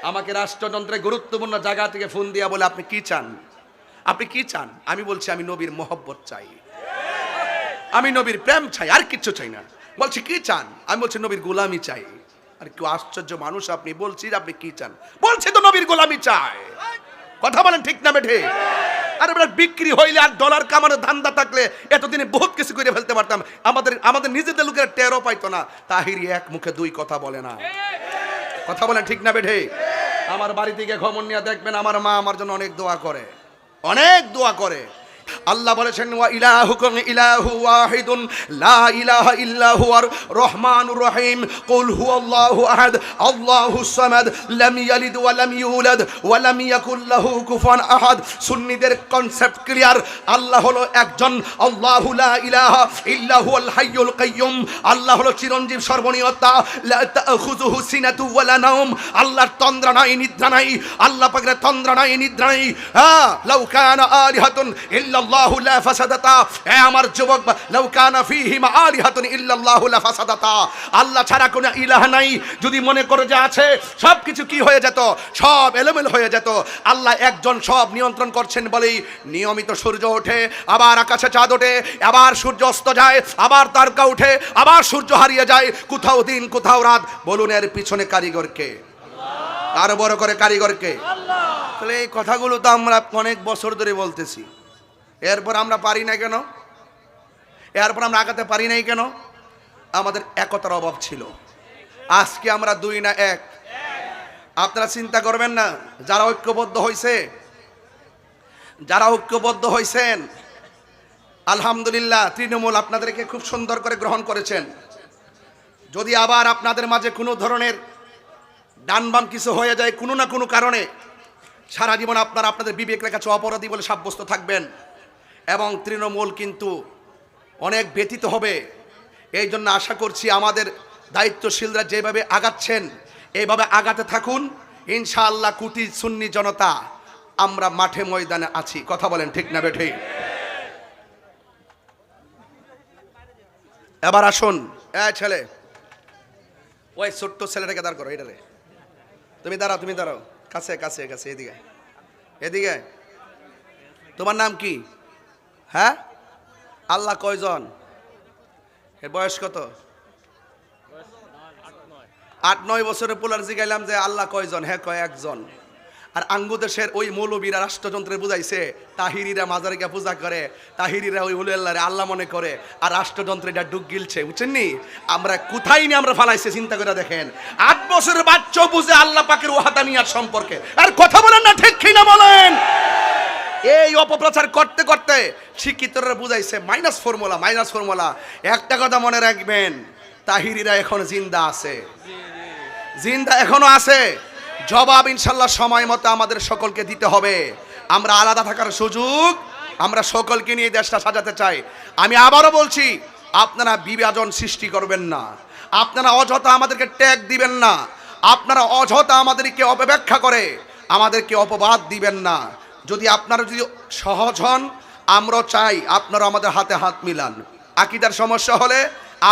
আমাকে রাষ্ট্রযন্ত্রে গুরুত্বপূর্ণ জায়গা থেকে ফোন দিয়া বলে আপনি কি চান, আপনি কি চান? আমি বলছি আমি নবীর মহব্বত চাই, আমি নবীর প্রেম চাই, আর কিচ্ছু চাই না। বলছি কি চান? আমি বলছি নবীর গোলামি চাই। আর কি আশ্চর্য মানুষ আপনি, বলছি আপনি কি চান? বলছি তো নবীর গোলামি চাই। কথা বলেন ঠিক না বেঠে? আরে বেটা, বিক্রি হইলে আর ডলার কামানোর ধান্দা থাকলে এতদিনে বহুত কিছু করে ফেলতে পারতাম। আমাদের নিজেদের লোকের টেরও পাইতো না। তাহিরি এক মুখে দুই কথা বলে না। কথা বলেন ঠিক না বেঠে? আমার বাড়ি থেকে খবর নিয়ে দেখবেন, আমার মা আমার জন্য অনেক দোয়া করে, অনেক দোয়া করে। আল্লাহ বলেছেন ওয়া ইলাহুকুম ইলাহু ওয়াহিদুন লা ইলাহা ইল্লা হুয়ার রহমানুর রহিম কুল হুয়াল্লাহু আহাদ আল্লাহুস সামাদ লাম ইয়ালিদ ওয়া লাম ইউলাদ ওয়া লাম ইয়াকুল লাহু কুফুয়ান আহাদ। সুন্নিদের কনসেপ্ট ক্লিয়ার। আল্লাহ হলো একজন, আল্লাহু লা ইলাহা ইল্লা হুয়াল হাইয়ুল কাইয়্যুম। আল্লাহ হলো চিরঞ্জীব সর্বনিয়তা, লা তাখুযুহু সিনাতু ওয়া লা নাওম। আল্লাহর তন্দ্রা নাই, নিদ্রা নাই। আল্লাহ পাকের তন্দ্রা নাই, নিদ্রা নাই। হ্যাঁ, লাউ কানা আলিহাতুন ইল্লাল্লাহু লা ফাসাদাতা। এ আমার যুবক, লাউ কানা ফীহিমা আলিহাতুন ইল্লাল্লাহু লা ফাসাদাতা। আল্লাহ ছাড়া কোনো ইলাহ নাই। যদি মনে করে যে আছে, সব কিছু কি হয়ে যেত, সব এলোমেলো হয়ে যেত। আল্লাহ একজন, সব নিয়ন্ত্রণ করছেন বলেই নিয়মিত সূর্য ওঠে, আবার আকাশে চাঁদ ওঠে, আবার সূর্য অস্ত যায়, আবার তারকা ওঠে, আবার সূর্য হারিয়ে যায়। কোথাও দিন কোথাও রাত। বলুন এর পিছনে কারিগরকে? আরো বড় করে কারিগরকে? তাহলে এই কথাগুলো তো আমরা অনেক বছর ধরে বলতেছি, এরপর আমরা পারি না কেন? এরপর আমরা আগাতে পারি নাই কেন? আমাদের একতার অভাব ছিল। আজকে আমরা দুই না এক। আপনারা চিন্তা করবেন না, যারা ঐক্যবদ্ধ হয়েছে, যারা ঐক্যবদ্ধ হয়েছেন, আলহামদুলিল্লাহ তৃণমূল আপনাদেরকে খুব সুন্দর করে গ্রহণ করেছেন। যদি আবার আপনাদের মাঝে কোনো ধরনের ডান বাম কিছু হয়ে যায় কোনো না কোনো কারণে, সারা জীবন আপনারা আপনাদের বিবেকের কাছে অপরাধী বলে সাব্যস্ত থাকবেন এবং তৃণমূল কিন্তু অনেক ব্যথিত হবে। এই জন্য আশা করছি আমাদের দায়িত্বশীলরা যেভাবে আগাচ্ছেন এইভাবে আগাতে থাকুন। ইনশাআল্লাহ কোটি সুন্নি জনতা আমরা মাঠে ময়দানে আছি। কথা বলেন ঠিক না বেঠে? এবার আসুন, ছেলে, ওই ছোট্ট ছেলেটাকে দাঁড় করো। এটা রে, তুমি দাঁড়াও, তুমি দাঁড়াও, কাছে কাছে কাছে, এদিকে এদিকে। তোমার নাম কি? হ্যাঁ, আল্লাহ কয়জন? এর বয়স কত? 8-9 বছরের পোলার জিগাইলাম যে আল্লাহ কয়জন? হ্যাঁ কয় একজন। আর আঙ্গু দেশের ওই মৌলবীরা রাষ্ট্রযন্ত্রে বুঝাইছে তাহিরিরা মাজারিকা পূজা করে, তাহিরিরা ওই উলিয়াল্লাহরে আল্লাহ মনে করে, আর রাষ্ট্রযন্ত্রে এটা ডুব গিলছে। বুঝছেননি? আমরা কোথায় নিয়ে আমরা ফালাইছে চিন্তা করে দেখেন। 8 বছরের বাচ্চা বুঝে আল্লাহ পাকের ওয়াহাদানিয়াত সম্পর্কে। আর কথা বলেন না ঠিক কিনা বলেন? এই অপপ্রচার করতে করতে শিক্ষিতরা বুঝাইছে মাইনাস ফর্মুলা, মাইনাস ফর্মুলা। একটা কথা মনে রাখবেন, তাহিরিরা এখন জিন্দা আছে, জিন্দা এখনো আছে। জবাব ইনশাল্লাহ সময় মতো আমাদের সকলকে দিতে হবে। আমরা আলাদা থাকার সুযোগ, আমরা সকলকে নিয়ে দেশটা সাজাতে চাই। আমি আবারও বলছি, আপনারা বিভাজন সৃষ্টি করবেন না, আপনারা অযথা আমাদেরকে ট্যাগ দিবেন না, আপনারা অযথা আমাদেরকে অপব্যাখ্যা করে আমাদেরকে অপবাদ দিবেন না। যদি আপনারা যদি সহজ হন, আমরা চাই আপনারা আমাদের হাতে হাত মিলান। আকীদার সমস্যা হলে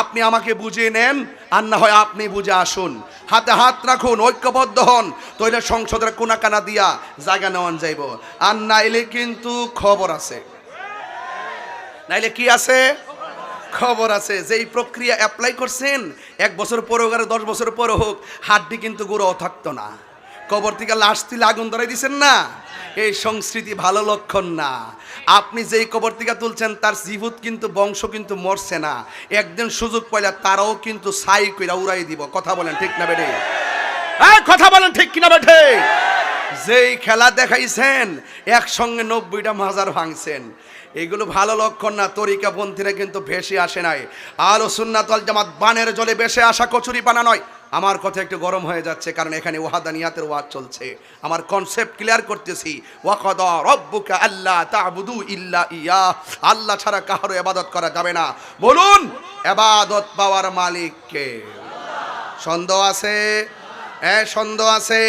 আপনি আমাকে বুঝিয়ে নেন, আর না হয় আপনি বুঝে আসুন। হাতে হাত রাখুন, ঐক্যবদ্ধ হন, তইলে সংসদের কোনা কানা দিয়া জায়গা নেওয়ান যাইব। আর নাইলে কিন্তু খবর আছে, নাইলে কি আছে? খবর আছে। যেই প্রক্রিয়া অ্যাপ্লাই করছেন 1 বছর পরে হোক আর 10 বছর পরে হোক, হাড্ডি কিন্তু গুঁড়ো থাকতো না। কবর থেকে লাশ তুলে আগুন ধরাই দিচ্ছেন না, এই সংস্কৃতি ভালো লক্ষণ না। আপনি যেই কবর থেকে তুলছেন তার জীবত কিন্তু বংশ কিন্তু মরছে না। একদিন সুযোগ পাইলে তারাও কিন্তু ছাই কইরা উড়াই দিব। কথা বলেন ঠিক না বেঠে? হ্যাঁ, কথা বলেন ঠিক কিনা বেঠে? যেই খেলা দেখাইছেন একসঙ্গে 90টা মাজার ভাঙছেন, এগুলো ভালো লক্ষণ না। তরিকাপন্থীরা কিন্তু ভেসে আসে নাই। আহলুস সুন্নাত ওয়াল জামাত বানের জলে ভেসে আসা কচুরি পানা নয়। আমার কথা একটু গরম হয়ে যাচ্ছে, কারণ এখানে ওয়াহাদানিয়াতের ওয়াজ চলছে। আমার কনসেপ্ট ক্লিয়ার করতেছি। ওয়াকাদা রাব্বুকা আল্লা তা'বুদু ইল্লা ইয়া। আল্লাহ ছাড়া কারো ইবাদত করা যাবে না। বলুন, ইবাদত পাওয়ার মালিক কে? সন্দেহ আছে? হ্যাঁ, সন্দেহ আছে।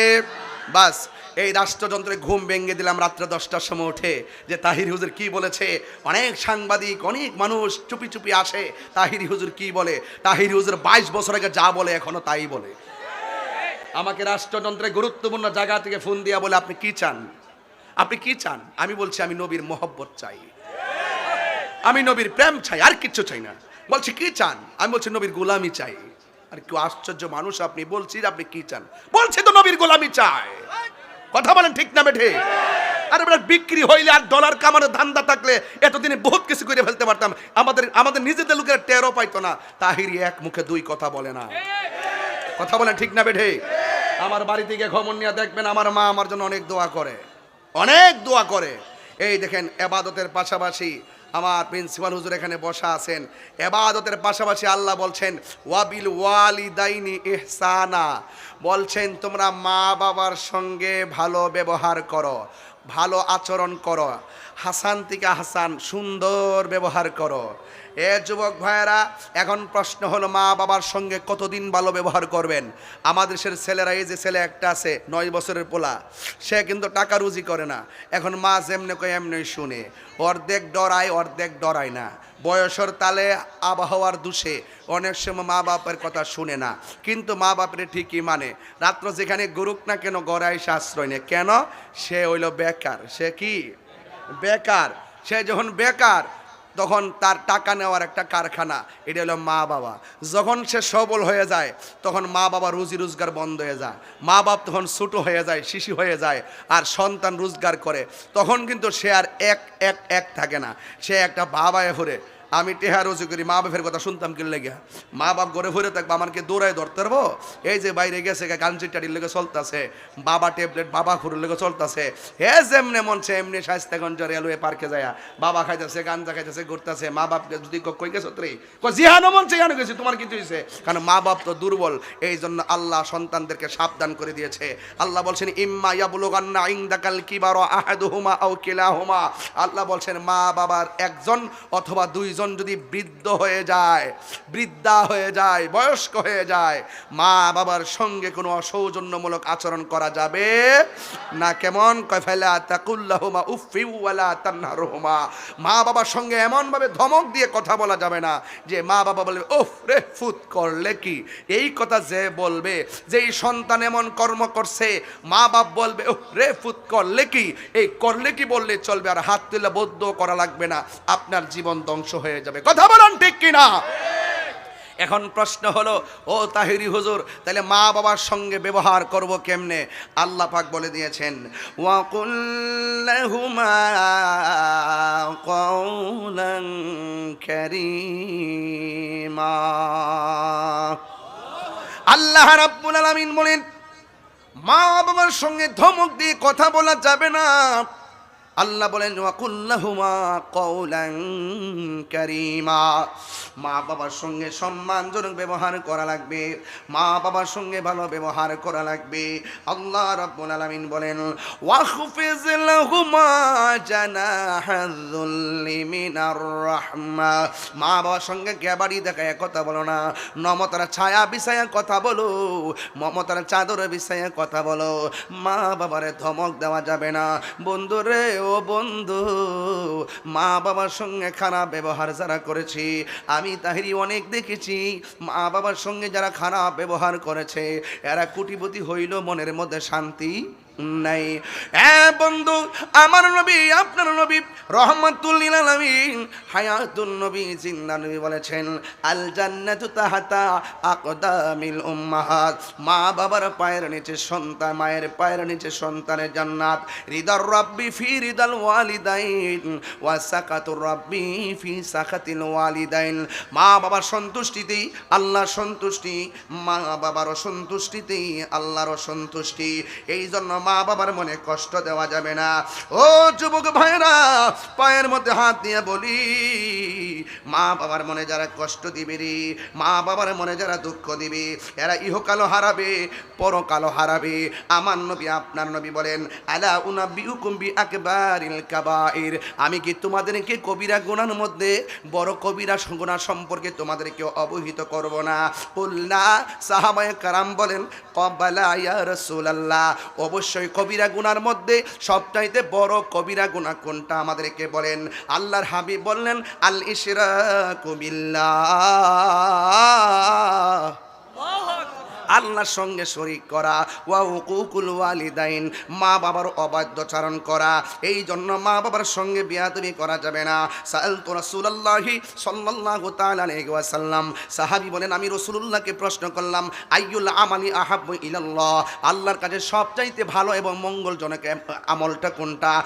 বাস এই রাষ্ট্রযন্ত্রে ঘুম ভেঙে দিলাম রাত্রে 10টার সময় উঠে যে তাহিরি হুজুর কি বলেছে। অনেক সাংবাদিক, অনেক মানুষ চুপি চুপি আসে তাহিরি হুজুর কি বলে। তাহিরি হুজুর 22 বছর আগে যা বলে এখনো তাই বলে। আমাকে রাষ্ট্রযন্ত্রে গুরুত্বপূর্ণ জায়গা থেকে ফোন দিয়া বলে আপনি কি চান, আপনি কি চান? আমি বলছি আমি নবীর মহব্বত চাই, আমি নবীর প্রেম চাই, আর কিচ্ছু চাই না। বলছি কি চান? আমি বলছি নবীর গোলামি চাই। আর কি আশ্চর্য মানুষ আপনি, বলছি আপনি কি চান, বলছে তো নবীর গোলামি চাই। কথা বলেন ঠিক না বেঠে? আরে বেটা, বিক্রি হইলে আর ডলার কামানোর ধান্দা থাকলে এতদিনে বহুত কিছু করে ফেলতে পারতাম। আমাদের নিজেদের লোকের টেরও পাইতো না। তাহিরি এক মুখে দুই কথা বলে না। কথা বলেন ঠিক না বেঠে? আমার বাড়ি থেকে খবর নিয়ে দেখবেন, আমার মা আমার জন্য অনেক দোয়া করে, অনেক দোয়া করে। এই দেখেন, এবাদতের পাশাপাশি আমার প্রিন্সিপাল হুজুর এখানে বসা আছেন, এবাদতের পাশাপাশি আল্লাহ বলছেন ওয়াবিল ওয়ালিদাইনি ইহসানা, বলছেন তোমরা মা বাবার সঙ্গে ভালো ব্যবহার করো, ভালো আচরণ করো, হাসান থেকে হাসান, সুন্দর ব্যবহার করো। এ যুবক ভাইয়েরা, এখন প্রশ্ন হলো মা বাবার সঙ্গে কতদিন ভালো ব্যবহার করবেন? আমাদের দেশের ছেলেরা, এই যে ছেলে একটা আছে 9 বছরের পোলা, সে কিন্তু টাকা রুজি করে না। এখন মা যেমনে কয় এমনি শুনে, অর্ধেক ডরায় অর্ধেক ডরায় না। বয়সের তালে আবহাওয়ার দোষে অনেক সময় মা বাপের কথা শুনে না, কিন্তু মা বাপের ঠিকই মানে। রাত্র যেখানে গরুক না কেন গড়াই আশ্রয় নেই কেন? সে হইল বেকার। সে কি বেকার? সে যখন বেকার তখন তার টাকা নেওয়ার একটা কারখানা, এটা হলো মা বাবা। যখন সে সবল হয়ে যায় তখন মা বাবা রুজি রোজগার বন্ধ হয়ে যায়, মা বাপ তখন ছোটো হয়ে যায়, শিশু হয়ে যায়, আর সন্তান রোজগার করে। তখন কিন্তু সে আর এক থাকে না, সে একটা বাবায় ঘুরে। আমি টেহা রুজি করি, মা বাপের কথা শুনতাম কি লেগে? মা বাপ ঘরে ঘুরে থাকবো, আমাকে দৌড়ায় ধরতে পারবো? এই যে বাইরে গেছে গাঞ্জি টাড়ির লেগে চলতেছে, বাবা ট্যাবলেট বাবা খুঁড়ের লেগে চলতেছে, হে যেমনে মনছে এমনি স্বাস্থ্যগঞ্জ রেলওয়ে পার্কে যায় বাবা খাইতেছে, গাঞ্জা খাইতেছে, ঘুরতেছে। মা বাপকে যদি কই গেছো রে, জিহানো মনছে জানো গেছি, তোমার কিছু হয়েছে? কারণ মা বাপ তো দুর্বল। এই জন্য আল্লাহ সন্তানদেরকে সাবধান করে দিয়েছে। আল্লাহ বলছেন ইম্মা ইয়াবলুগান্না ইনদাকাল কিবারা আহাদুহুমা আও কিলাহুমা, আল্লাহ বলছেন মা বাবার একজন অথবা দুইজন যদি বৃদ্ধ হয়ে যায়, বৃদ্ধা হয়ে যায়, বয়স্ক হয়ে যায়, মা বাবার সঙ্গে কোনো অসৌজন্যমূলক আচরণ করা যাবে না। কেমন? কয়ফালা তাকুল্লাহুমা উফি ওয়ালা তানহারহুমা, মা বাবার সঙ্গে এমন ভাবে ধমক দিয়ে কথা বলা যাবে না যে মা বাবা বলবে উফ রে ফুত করলে কি। এই কথা যে বলবে, যেই সন্তান এমন কর্ম করছে, মা বাপ বলবে উফ রে ফুত করলে কি। এই করলে কি বললে চলবে, আর হাত তুলে বদ্ধ করা লাগবে না, আপনার জীবন ধ্বংস হয়ে যাবে। কথা বলেন ঠিক কিনা? এখন প্রশ্ন হলো, ও তাহিরি হুজুর, তাহলে মা বাবার সঙ্গে ব্যবহার করব কেমনে? আল্লাহ পাক বলে দিয়েছেন ওয়া কুল লাহুমা কাওলান কারীমা। আল্লাহ রাব্বুল আলামিন বলেন মা বাবার সঙ্গে ধমক দিয়ে কথা বলা যাবে না। আল্লাহ বলেন ওয়া কুল লাহুমা কাওলান কারীমা, মা বাবার সঙ্গে সম্মানজনক ব্যবহার করা লাগবে, মা বাবার সঙ্গে ভালো ব্যবহার করা লাগবে। আল্লাহ রাব্বুল আলামিন বলেন ওয়াখফিজ লাহুমা জানাহাযুল্লি মিনার রাহমা, মা বাবার সঙ্গে গ্যাবাড়ি দেখায় কথা বলো না, মমতার ছায়া বিছায়া কথা বলো, মমতার চাদর বিছায়া কথা বলো। মা বাবারে ধমক দেওয়া যাবে না। বন্ধুরে, ও বন্ধু, মা বাবার সঙ্গে খারাপ ব্যবহার যারা করেছি, আমি তাহিরি অনেক দেখেছি, মা বাবার সঙ্গে যারা খারাপ ব্যবহার করেছে এরা কোটিপতি হইল, মনের মধ্যে শান্তি নাই। বন্ধু, আমার নবী, আপনার নবী রহমাতুল লিল আলামিন হায়াতুন নবী জিন্দা নবী বলেছেন আল জান্নাতু তাহাতা আকদামিল উম্মাহাত, মা বাবার পায়ের নিচে সন্তান, মায়ের পায়ের নিচে সন্তানের জান্নাত। রিদার রাব্বি ফি রিদাল ওয়ালিদাইন ওয়া সাকাতুর রাব্বি ফি সাকাতিল ওয়ালিদাইন, মা বাবার সন্তুষ্টিতেই আল্লাহর সন্তুষ্টি, মা বাবার সন্তুষ্টিতেই আল্লাহর সন্তুষ্টি। এই জন্য মা বাবার মনে কষ্ট দেওয়া যাবে না। ও যুবক ভাইরা, পায়ের মধ্যে হাত দিয়ে বলি, মা বাবার মনে যারা কষ্ট দিবে রে, মা বাবার মনে যারা দুঃখ দিবে, এরা ইহকালও হারাবে, পরকালও হারাবে। আমার নবী, আপনার নবী বলেন আলা উনাব্বিউকুম বিআকবারিল কাবাইর, আমি কি তোমাদেরকে কবিরা গুনার মধ্যে বড় কবিরা গুনাহ সম্পর্কে তোমাদেরকে অবহিত করব না? কুলনা, সাহাবায়ে কারাম বলেন ক্বাবালা ইয়া রাসূলুল্লাহ, অবশ্যই কবিরা গুনার মধ্যে সবচাইতে বড় কবিরা গুনাহ কোনটা আমাদেরকে বলেন। আল্লাহর হাবিব বললেন আল ইশরাকু বিল্লাহ। আল্লাহর সঙ্গে শরীক করা, ওয়া উকুকুল ওয়ালিদাইন, মা বাবার অবাধ্যচারণ করা। এই জন্য মা বাবার সঙ্গে বিয়াদবি করা যাবে না। সাআলতু রাসূলুল্লাহি সাল্লাল্লাহু তাআলা আলাইহি ওয়াসাল্লাম, সাহাবী বলেন আমি রাসূলুল্লাহকে প্রশ্ন করলাম, আইয়ুল আমালি আহাব্বু ইলাল্লাহ, আল্লাহর কাছে সবচাইতে ভালো এবং মঙ্গলজনক আমলটা কোনটা?